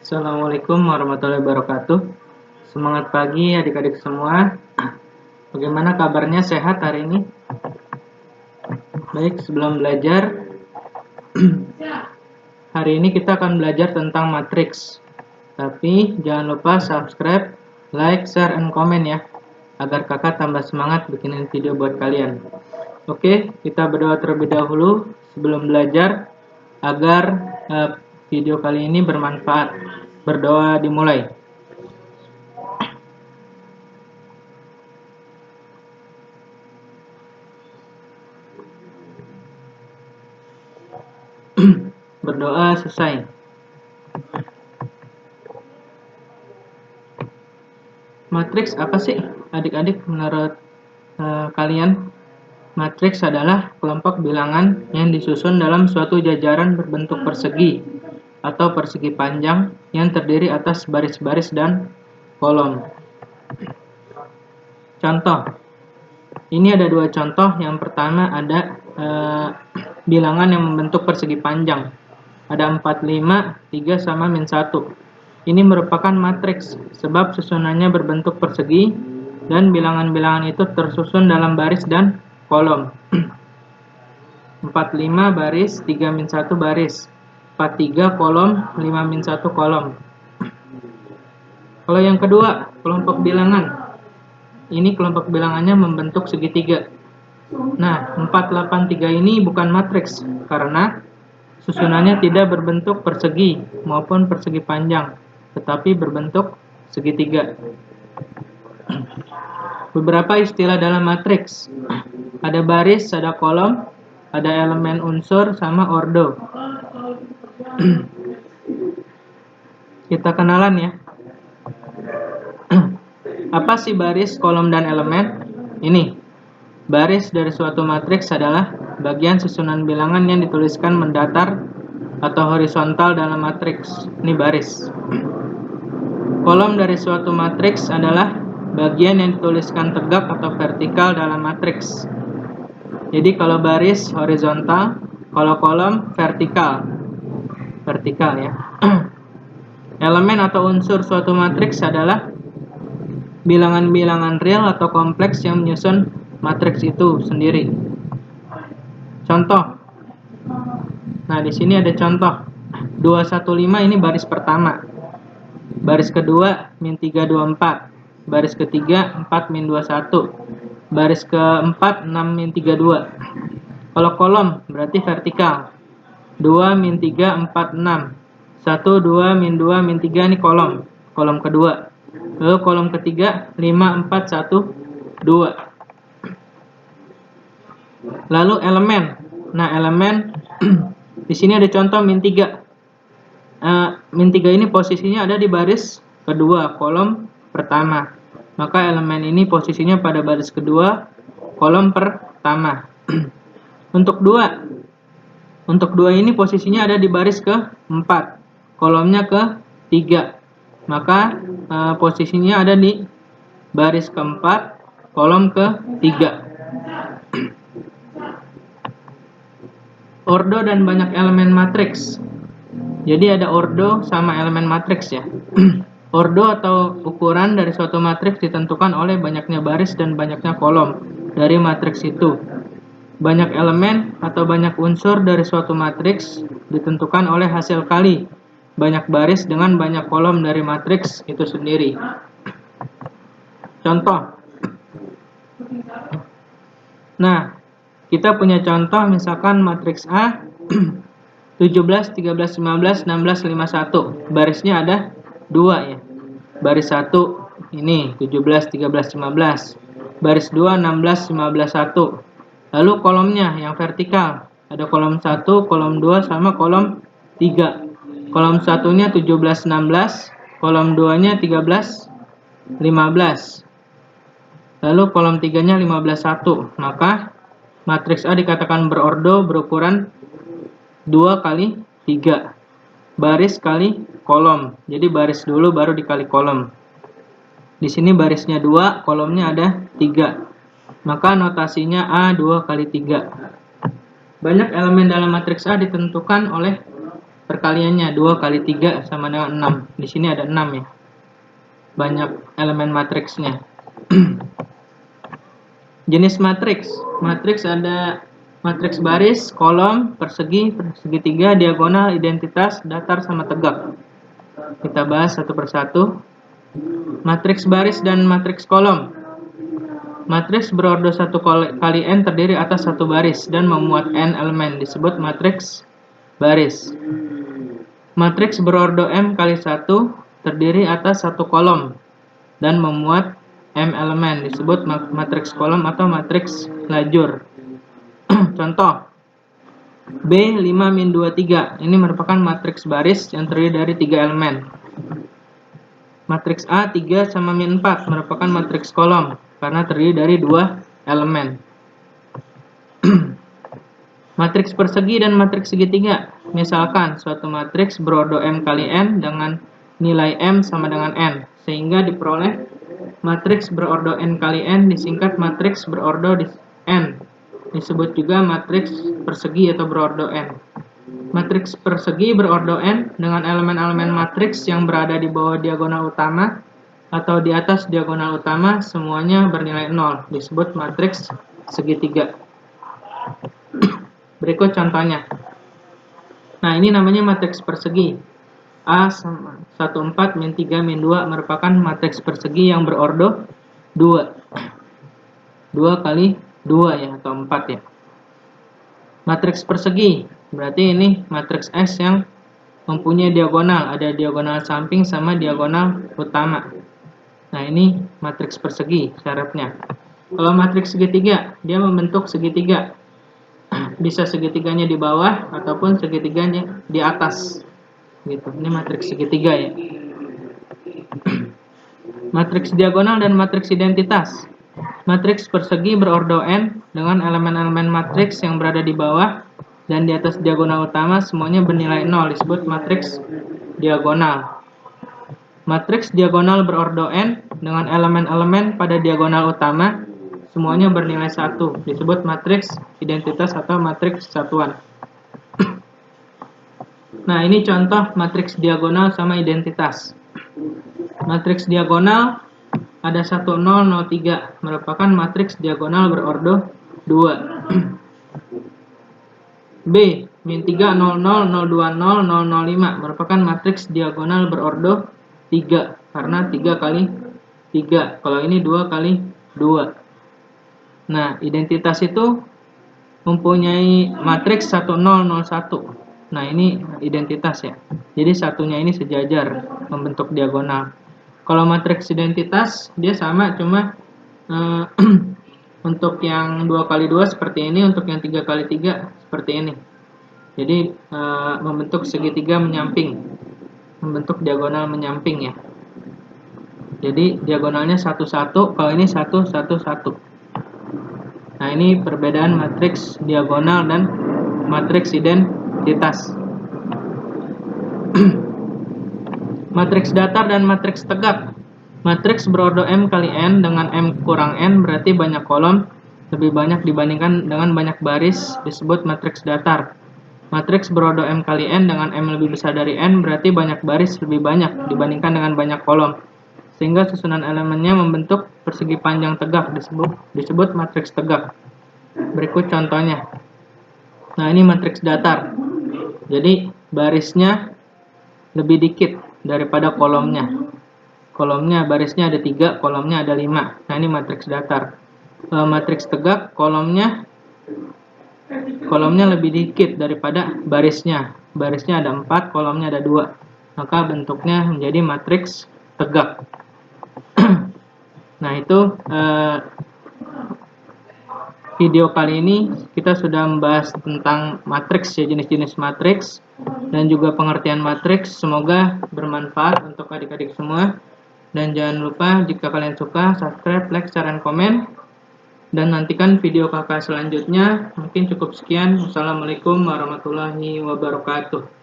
Assalamualaikum warahmatullahi wabarakatuh. Semangat pagi adik-adik semua. Bagaimana kabarnya, sehat hari ini? Baik, sebelum belajar, hari ini kita akan belajar tentang matriks. Tapi jangan lupa subscribe, like, share, and comment ya, agar kakak tambah semangat bikinin video buat kalian. Oke, kita berdoa terlebih dahulu sebelum belajar agar video kali ini bermanfaat. Berdoa dimulai. Berdoa selesai. Matriks apa sih adik-adik menurut kalian? Matriks adalah kelompok bilangan yang disusun dalam suatu jajaran berbentuk persegi atau persegi panjang yang terdiri atas baris-baris dan kolom. Contoh. Ini ada dua contoh. Yang pertama ada bilangan yang membentuk persegi panjang. Ada 4, 5, 3 sama min 1. Ini merupakan matriks sebab susunannya berbentuk persegi dan bilangan-bilangan itu tersusun dalam baris dan kolom. 4, 5 baris, 3, min 1 baris, 4, 3 kolom, 5, min 1 kolom. Kalau yang kedua, kelompok bilangan. Ini kelompok bilangannya membentuk segitiga. Nah, 4, 8, 3 ini bukan matriks karena susunannya tidak berbentuk persegi maupun persegi panjang, tetapi berbentuk segitiga. Beberapa istilah dalam matriks. Ada baris, ada kolom, ada elemen unsur, sama ordo. Kita kenalan ya. Apa sih baris, kolom, dan elemen? Ini. Baris dari suatu matriks adalah bagian susunan bilangan yang dituliskan mendatar atau horizontal dalam matriks. Ini baris. Kolom dari suatu matriks adalah bagian yang dituliskan tegak atau vertikal dalam matriks. Jadi kalau baris horizontal, kalau kolom vertikal. Vertikal ya. Elemen atau unsur suatu matriks adalah bilangan-bilangan real atau kompleks yang menyusun matriks itu sendiri. Contoh. Nah, di sini ada contoh. 215 ini baris pertama. Baris kedua min 324. Baris ketiga 4 min 21. Baris keempat 6 min 32. Kalau kolom berarti vertikal. 2 min 3 4 6. 1 2 min 2 min 3 ini kolom. Kolom kedua. Lalu kolom ketiga 5 4 1 2. Lalu elemen. Nah, elemen di sini ada contoh min 3. Min 3 ini posisinya ada di baris kedua, kolom pertama. Maka elemen ini posisinya pada baris kedua, kolom pertama. Untuk 2 ini posisinya ada di baris ke-4, kolomnya ke-3. Maka posisinya ada di baris ke-4, kolom ke-3. Ordo dan banyak elemen matriks. Jadi ada ordo sama elemen matriks ya. Ordo atau ukuran dari suatu matriks ditentukan oleh banyaknya baris dan banyaknya kolom dari matriks itu. Banyak elemen atau banyak unsur dari suatu matriks ditentukan oleh hasil kali banyak baris dengan banyak kolom dari matriks itu sendiri. Contoh. Nah, kita punya contoh misalkan matriks A 17, 13, 15, 16, 51. Barisnya ada 2 ya. Baris 1 ini 17, 13, 15. Baris 2 16, 15, 1. Lalu kolomnya yang vertikal. Ada kolom 1, kolom 2 sama kolom 3. Kolom 1-nya 17, 16. Kolom 2-nya 13, 15. Lalu kolom 3-nya 15, 1. Maka matriks A dikatakan berordo berukuran 2 kali 3. Baris kali kolom. Jadi baris dulu baru dikali kolom. Di sini barisnya 2, kolomnya ada 3. Maka notasinya A 2 kali 3. Banyak elemen dalam matriks A ditentukan oleh perkaliannya. 2 kali 3 sama dengan 6. Di sini ada 6 ya. Banyak elemen matriksnya. Jenis matriks. Matriks ada matriks baris, kolom, persegi, segitiga, diagonal, identitas, datar, sama tegak. Kita bahas satu persatu. Matriks baris dan matriks kolom. Matriks berordo 1 kali n terdiri atas satu baris dan memuat n elemen, disebut matriks baris. Matriks berordo m kali 1 terdiri atas satu kolom dan memuat m elemen, disebut matriks kolom atau matriks lajur. Contoh B 5 min 2 3. Ini merupakan matriks baris yang terdiri dari 3 elemen. Matriks A 3 sama min 4 merupakan matriks kolom karena terdiri dari 2 elemen. Matriks persegi dan matriks segitiga. Misalkan suatu matriks berordo m kali n dengan nilai m sama dengan n, sehingga diperoleh matriks berordo n kali n disingkat matriks berordo n. Disebut juga matriks persegi atau berordo n. Matriks persegi berordo n dengan elemen-elemen matriks yang berada di bawah diagonal utama atau di atas diagonal utama semuanya bernilai 0, disebut matriks segitiga. Berikut contohnya. Nah, ini namanya matriks persegi. A sama 1 4 min 3 min 2 merupakan matriks persegi yang berordo 2. 2 kali 2 ya, atau 4 ya. Matriks persegi berarti ini matriks S yang mempunyai diagonal, ada diagonal samping sama diagonal utama. Nah, ini matriks persegi syaratnya. Kalau matriks segitiga, dia membentuk segitiga. Bisa segitiganya di bawah ataupun segitiganya di atas. Gitu. Ini matriks segitiga ya. Matriks diagonal dan matriks identitas. Matriks persegi berordo n dengan elemen-elemen matriks yang berada di bawah dan di atas diagonal utama semuanya bernilai 0, disebut matriks diagonal. Matriks diagonal berordo n dengan elemen-elemen pada diagonal utama semuanya bernilai 1, disebut matriks identitas atau matriks satuan. Nah, ini contoh matriks diagonal sama identitas. Matriks diagonal ada 1 0 0 3 merupakan matriks diagonal berordo 2. B min 3 0 0 0 2 0 0 0 5 merupakan matriks diagonal berordo 3 karena 3 kali 3. Kalau ini 2 kali 2. Nah, identitas itu mempunyai matriks 1 0 0 1. Nah, ini identitas ya. Jadi satunya ini sejajar membentuk diagonal. Kalau matriks identitas dia sama, cuma untuk yang 2 kali 2 seperti ini, untuk yang 3 kali 3 seperti ini. Jadi membentuk segitiga menyamping, membentuk diagonal menyamping ya. Jadi diagonalnya 1 1, kalau ini 1 1 1. Nah, ini perbedaan matriks diagonal dan matriks identitas. Matriks datar dan matriks tegak. Matriks berordo m kali n dengan m kurang n berarti banyak kolom lebih banyak dibandingkan dengan banyak baris, disebut matriks datar. Matriks berordo m kali n dengan m lebih besar dari n berarti banyak baris lebih banyak dibandingkan dengan banyak kolom, sehingga susunan elemennya membentuk persegi panjang tegak, disebut matriks tegak. Berikut contohnya. Nah, ini matriks datar. Jadi barisnya lebih dikit daripada kolomnya. Kolomnya, barisnya ada 3, kolomnya ada 5. Nah, ini matriks datar. Matriks tegak, kolomnya lebih dikit daripada barisnya. Barisnya ada 4, kolomnya ada 2. Maka bentuknya menjadi matriks tegak. Nah, itu video kali ini kita sudah membahas tentang matriks ya, jenis-jenis matriks dan juga pengertian matriks. Semoga bermanfaat untuk adik-adik semua. Dan jangan lupa jika kalian suka, subscribe, like, share, dan komen. Dan nantikan video kakak selanjutnya. Mungkin cukup sekian. Wassalamualaikum warahmatullahi wabarakatuh.